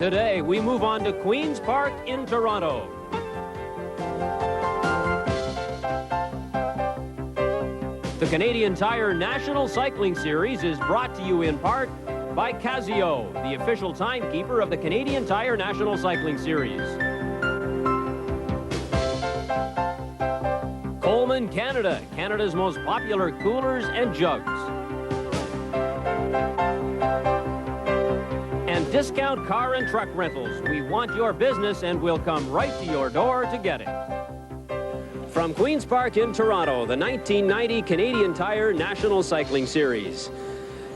Today, we move on to Queen's Park in Toronto. The Canadian Tire National Cycling Series is brought to you in part by Casio, the official timekeeper of the Canadian Tire National Cycling Series. Coleman Canada, Canada's most popular coolers and jugs. And Discount Car and Truck Rentals. We want your business and we'll come right to your door to get it. From Queen's Park in Toronto, the 1990 Canadian Tire National Cycling Series.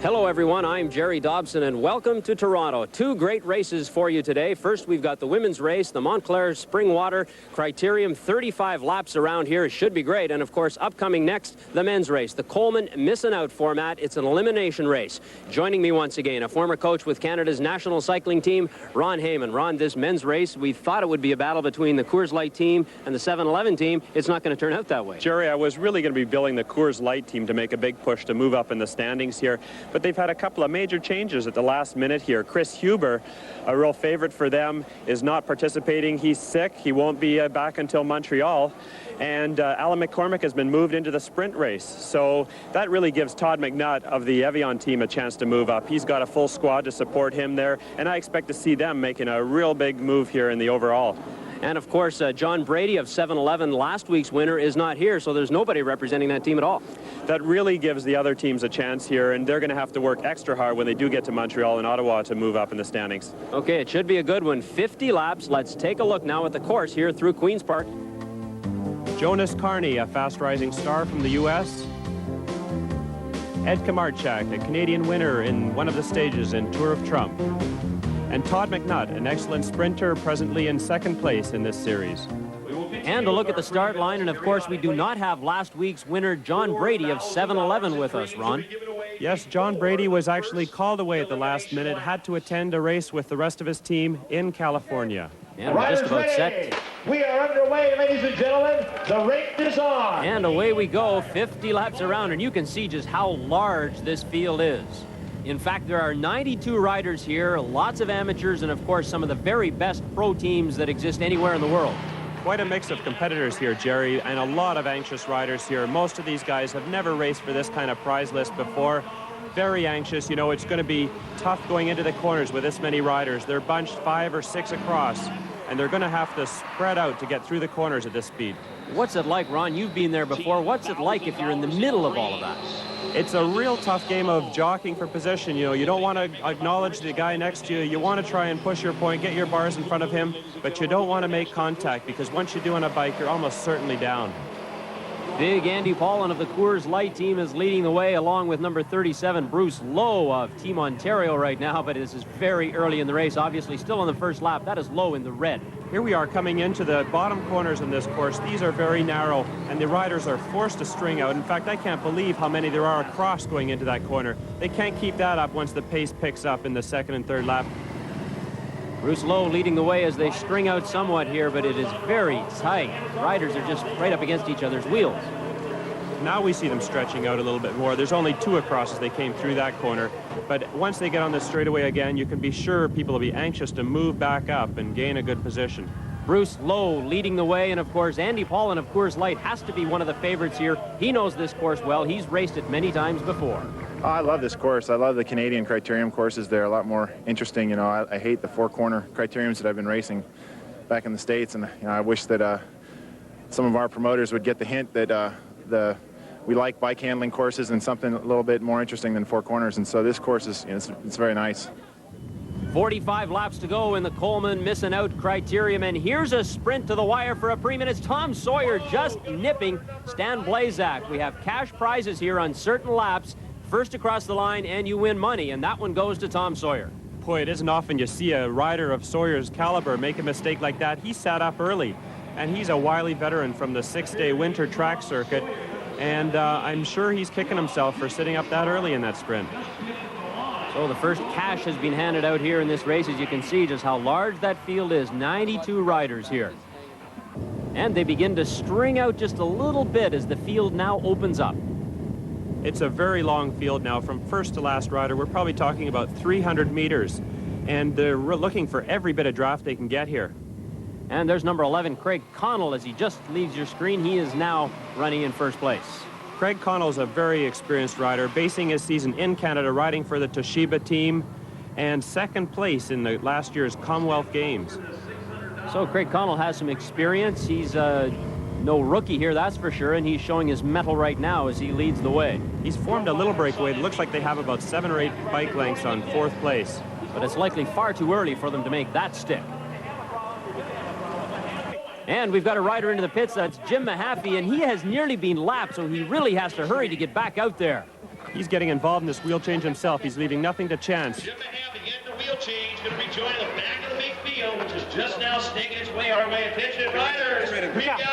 Hello everyone, I'm Jerry Dobson and welcome to Toronto. Two great races for you today. First, we've got the women's race, the Montclair Springwater Criterium, 35 laps around here. It should be great. And of course, upcoming next, the men's race, the Coleman Missing Out format. It's an elimination race. Joining me once again, a former coach with Canada's national cycling team, Ron Heyman. Ron, this men's race, we thought it would be a battle between the Coors Light team and the 7-Eleven team. It's not going to turn out that way. Jerry, I was really going to be billing the Coors Light team to make a big push to move up in the standings here. But they've had a couple of major changes at the last minute here. Chris Huber, a real favorite for them, is not participating. He's sick. He won't be back until Montreal. And Alan McCormick has been moved into the sprint race. So that really gives Todd McNutt of the Evian team a chance to move up. He's got a full squad to support him there. And I expect to see them making a real big move here in the overall. And of course, John Brady of 7-Eleven, last week's winner, is not here, so there's nobody representing that team at all. That really gives the other teams a chance here, and they're going to have to work extra hard when they do get to Montreal and Ottawa to move up in the standings. Okay, it should be a good one. 50 laps. Let's take a look now at the course here through Queen's Park. Jonas Carney, a fast-rising star from the U.S. Ed Kamarchak, a Canadian winner in one of the stages in Tour of Trump. And Todd McNutt, an excellent sprinter, presently in second place in this series. And a look at the start line, and of course we do not have last week's winner John Brady of 7-Eleven with us, Ron. Yes, John Brady was actually called away at the last minute, had to attend a race with the rest of his team in California. And we're just about set. We are underway, ladies and gentlemen. The race is on. And away we go, 50 laps around, and you can see just how large this field is. In fact, there are 92 riders here, lots of amateurs, and of course some of the very best pro teams that exist anywhere in the world. Quite a mix of competitors here, Jerry, and a lot of anxious riders here. Most of these guys have never raced for this kind of prize list before. Very anxious. You know, it's going to be tough going into the corners with this many riders. They're bunched 5 or 6 across, and they're going to have to spread out to get through the corners at this speed. What's it like, Ron? You've been there before. What's it like if you're in the middle of all of that? It's a real tough game of jockeying for position. You know, you don't want to acknowledge the guy next to you. You want to try and push your point, get your bars in front of him, but you don't want to make contact because once you do on a bike, you're almost certainly down. Big Andy Paulin of the Coors Light team is leading the way along with number 37, Bruce Lowe of Team Ontario right now, but this is very early in the race, obviously still on the first lap. That is Lowe in the red. Here we are coming into the bottom corners in this course. These are very narrow, and the riders are forced to string out. In fact, I can't believe how many there are across going into that corner. They can't keep that up once the pace picks up in the second and third lap. Bruce Lowe leading the way as they string out somewhat here, but it is very tight. Riders are just right up against each other's wheels. Now we see them stretching out a little bit more. There's only 2 across as they came through that corner. But once they get on the straightaway again, you can be sure people will be anxious to move back up and gain a good position. Bruce Lowe leading the way, and of course Andy Paulin of Coors Light has to be one of the favorites here. He knows this course well. He's raced it many times before. Oh, I love this course. I love the Canadian Criterium courses. They're a lot more interesting. You know, I hate the 4-corner Criteriums that I've been racing back in the States, and you know, I wish that some of our promoters would get the hint that we like bike handling courses and something a little bit more interesting than 4 corners. And so this course is, you know, it's very nice. 45 laps to go in the Coleman Missing Out Criterium, and here's a sprint to the wire for a premium. It's Tom Sawyer just nipping Stan Blazak. We have cash prizes here on certain laps. First across the line, and you win money, and that one goes to Tom Sawyer. Boy, it isn't often you see a rider of Sawyer's caliber make a mistake like that. He sat up early, and he's a wily veteran from the 6-day winter track circuit, and I'm sure he's kicking himself for sitting up that early in that sprint. So the first cash has been handed out here in this race. As you can see just how large that field is, 92 riders here. And they begin to string out just a little bit as the field now opens up. It's a very long field now from first to last rider. We're probably talking about 300 meters. and they're looking for every bit of draft they can get here. And there's number 11, Craig Connell, as he just leaves your screen. He is now running in first place. Craig Connell is a very experienced rider, basing his season in Canada, riding for the Toshiba team, and second place in the last year's Commonwealth Games. So Craig Connell has some experience. He's no rookie here, that's for sure, and he's showing his mettle right now as he leads the way. He's formed a little breakaway. It looks like they have about 7 or 8 bike lengths on 4th place. But it's likely far too early for them to make that stick. And we've got a rider into the pits. That's Jim Mahaffey, and he has nearly been lapped, so he really has to hurry to get back out there. He's getting involved in this wheel change himself. He's leaving nothing to chance. Jim Mahaffey getting the wheel change, going to be joining the back of the big field, which is just now snaking its way our way. Attention, riders. We've got $600.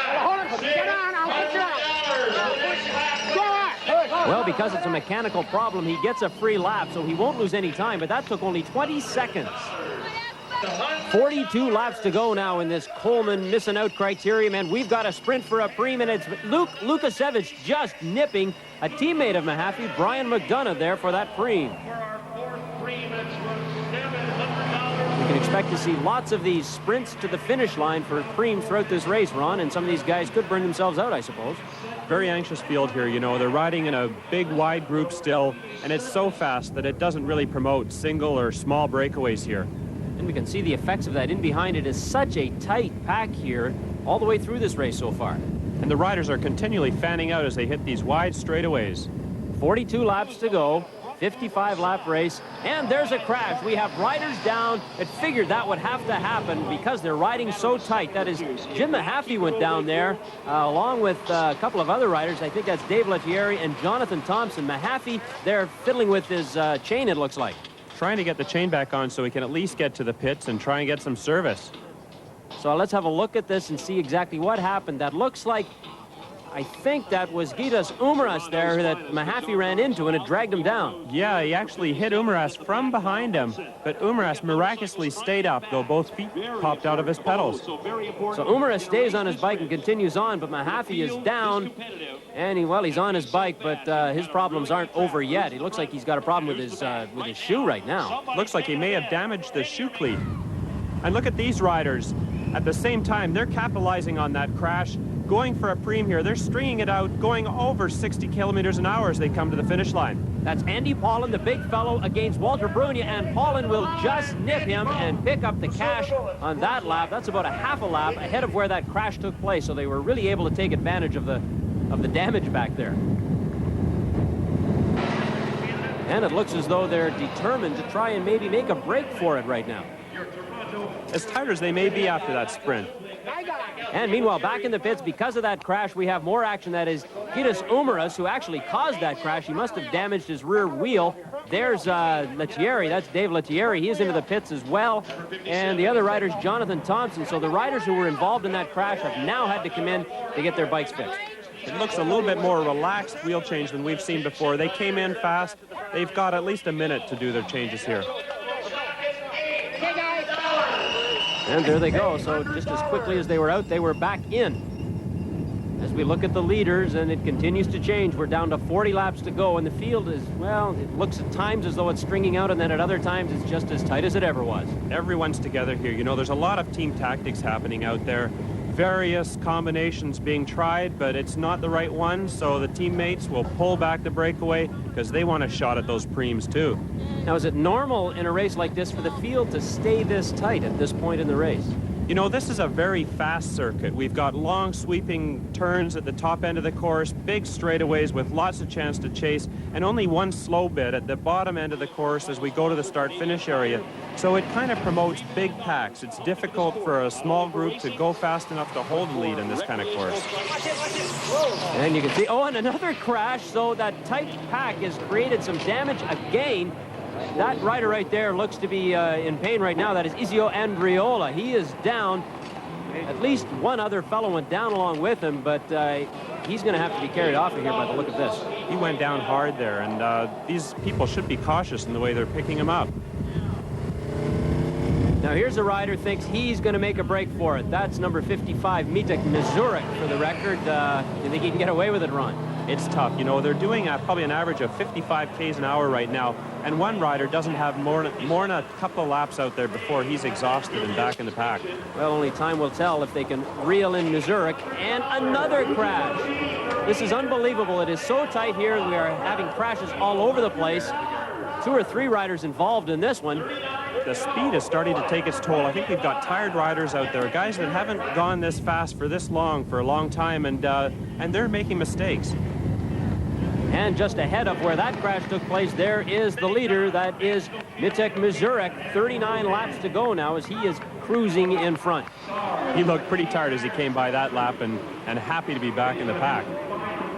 Well, because it's a mechanical problem, he gets a free lap, so he won't lose any time, but that took only 20 seconds. 42 laps to go now in this Coleman missing out criterium, and we've got a sprint for a preem, and it's Lukasevich just nipping a teammate of Mahaffey, Brian McDonough, there for that preem. We can expect to see lots of these sprints to the finish line for preems throughout this race, Ron, and some of these guys could burn themselves out, I suppose. Very anxious field here, you know. They're riding in a big, wide group still, and it's so fast that it doesn't really promote single or small breakaways here. And we can see the effects of that. In behind it is such a tight pack here all the way through this race so far. And the riders are continually fanning out as they hit these wide straightaways. 42 laps to go, 55-lap race, and there's a crash. We have riders down. It figured that would have to happen because they're riding so tight. That is, Jim Mahaffey went down there along with a couple of other riders. I think that's Dave Lettieri and Jonathan Thompson. Mahaffey, they're fiddling with his chain, it looks like. Trying to get the chain back on so he can at least get to the pits and try and get some service. So let's have a look at this and see exactly what happened. That looks like, I think that was Gitas Umaras there that Mahaffey ran into, and it dragged him down. Yeah, he actually hit Umaras from behind him, but Umaras miraculously stayed up, though both feet popped out of his pedals. So Umaras stays on his bike and continues on, but Mahaffey is down, and he's on his bike, but his problems aren't over yet. He looks like he's got a problem with his shoe right now. Looks like he may have damaged the shoe cleat. And look at these riders. At the same time, they're capitalizing on that crash, going for a preem here. They're stringing it out, going over 60 kilometers an hour as they come to the finish line. That's Andy Paulin, the big fellow, against Walter Brunia, and Paulin will just nip him and pick up the cash on that lap. That's about a half a lap ahead of where that crash took place, so they were really able to take advantage of the damage back there. And it looks as though they're determined to try and maybe make a break for it right now. As tired as they may be after that sprint. And meanwhile, back in the pits, because of that crash, we have more action. That is Gitas Umaras, who actually caused that crash. He must have damaged his rear wheel. There's Lettieri. That's Dave Lettieri. He is into the pits as well. And the other rider's Jonathan Thompson. So the riders who were involved in that crash have now had to come in to get their bikes fixed. It looks a little bit more relaxed wheel change than we've seen before. They came in fast. They've got at least a minute to do their changes here. And there they go. So just as quickly as they were out, they were back in. As we look at the leaders, and it continues to change. We're down to 40 laps to go, and the field is, well, it looks at times as though it's stringing out, and then at other times it's just as tight as it ever was. Everyone's together here. You know, there's a lot of team tactics happening out there. Various combinations being tried, but it's not the right one, so the teammates will pull back the breakaway because they want a shot at those preems too. Now, is it normal in a race like this for the field to stay this tight at this point in the race? You know, this is a very fast circuit. We've got long sweeping turns at the top end of the course, big straightaways with lots of chance to chase, and only one slow bit at the bottom end of the course as we go to the start-finish area. So it kind of promotes big packs. It's difficult for a small group to go fast enough to hold the lead in this kind of course. And you can see, and another crash, so that tight pack has created some damage again. That rider right there looks to be in pain right now. That is Izio Andriola. He is down. At least one other fellow went down along with him, but he's going to have to be carried off of here by the look of this. He went down hard there, and these people should be cautious in the way they're picking him up. Now here's a rider who thinks he's going to make a break for it. That's number 55, Mitek Mizurik, for the record. You think he can get away with it, Ron? It's tough. You know, they're doing probably an average of 55 Ks an hour right now, and one rider doesn't have more than a couple of laps out there before he's exhausted and back in the pack. Well, only time will tell if they can reel in Missouri. And another crash. This is unbelievable. It is so tight here. We are having crashes all over the place. 2 or 3 riders involved in this one. The speed is starting to take its toll. I think we've got tired riders out there, guys that haven't gone this fast for this long, for a long time, and they're making mistakes. And just ahead of where that crash took place, there is the leader. That is Mitek Mazurek. 39 laps to go now as he is cruising in front. He looked pretty tired as he came by that lap and happy to be back in the pack.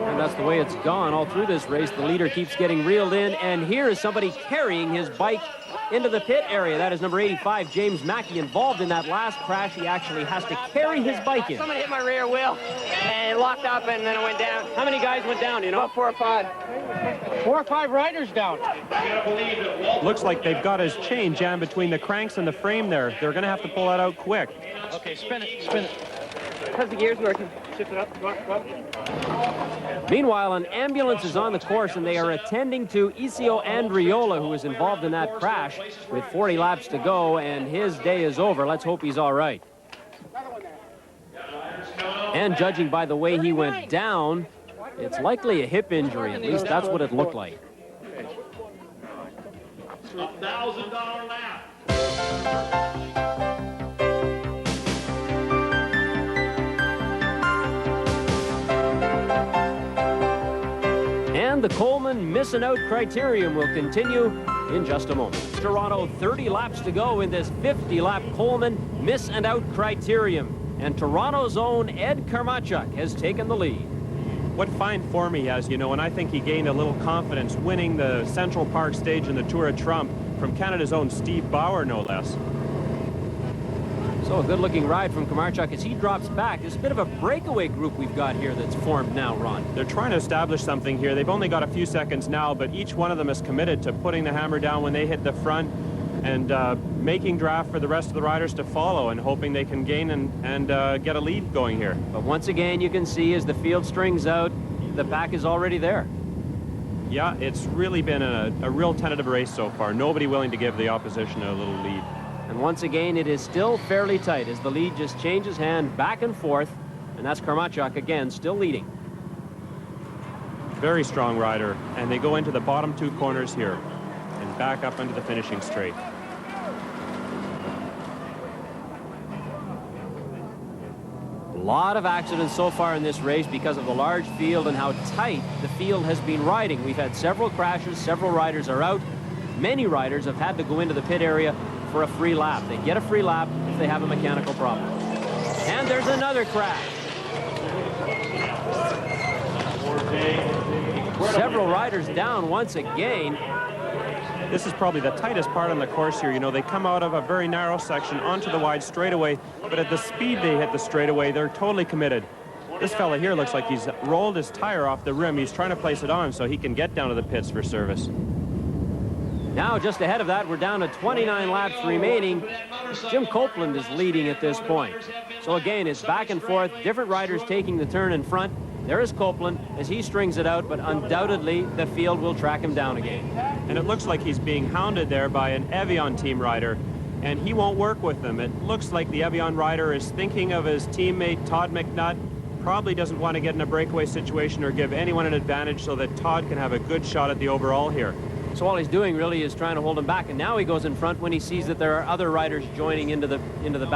And that's the way it's gone all through this race. The leader keeps getting reeled in, and here is somebody carrying his bike into the pit area. That is number 85, James Mackey, involved in that last crash. He actually has to carry his bike in. Somebody hit my rear wheel and locked up, and then it went down. How many guys went down, you know? About 4 or 5. 4 or 5 riders down. Looks like they've got his chain jammed between the cranks and the frame there. They're going to have to pull that out quick. Okay, spin it, spin it. How's the gears working? Shift it up. Go on. Meanwhile, an ambulance is on the course, and they are attending to Isio Andriola, who was involved in that crash with 40 laps to go, and his day is over. Let's hope he's all right. And judging by the way he went down, it's likely a hip injury. At least that's what it looked like. $1,000 lap. And the Coleman Missing Out Criterium will continue in just a moment. Toronto, 30 laps to go in this 50-lap Coleman Miss and Out Criterium. And Toronto's own Ed Karmachuk has taken the lead. What fine form he has, you know, and I think he gained a little confidence winning the Central Park stage in the Tour of Trump from Canada's own Steve Bauer, no less. So a good-looking ride from Karmachuk as he drops back. It's a bit of a breakaway group we've got here that's formed now, Ron. They're trying to establish something here. They've only got a few seconds now, but each one of them is committed to putting the hammer down when they hit the front and making draft for the rest of the riders to follow and hoping they can gain and get a lead going here. But once again, you can see as the field strings out, the pack is already there. Yeah, it's really been a real tentative race so far. Nobody willing to give the opposition a little lead. And once again, it is still fairly tight as the lead just changes hand back and forth. And that's Karmachuk again, still leading. Very strong rider. And they go into the bottom 2 corners here and back up into the finishing straight. A lot of accidents so far in this race because of the large field and how tight the field has been riding. We've had several crashes, several riders are out. Many riders have had to go into the pit area for a free lap. They get a free lap if they have a mechanical problem. And there's another crash. Several riders down once again. This is probably the tightest part on the course here. You know, they come out of a very narrow section onto the wide straightaway, but at the speed they hit the straightaway, they're totally committed. This fella here looks like he's rolled his tire off the rim. He's trying to place it on so he can get down to the pits for service. Now, just ahead of that, we're down to 29 laps remaining. Jim Copeland is leading at this point. So again, it's back and forth, different riders taking the turn in front. There is Copeland as he strings it out, but undoubtedly the field will track him down again. And it looks like he's being hounded there by an Evian team rider, and he won't work with them. It looks like the Evian rider is thinking of his teammate Todd McNutt, probably doesn't want to get in a breakaway situation or give anyone an advantage so that Todd can have a good shot at the overall here. So all he's doing really is trying to hold him back, and now he goes in front when he sees that there are other riders joining into the back.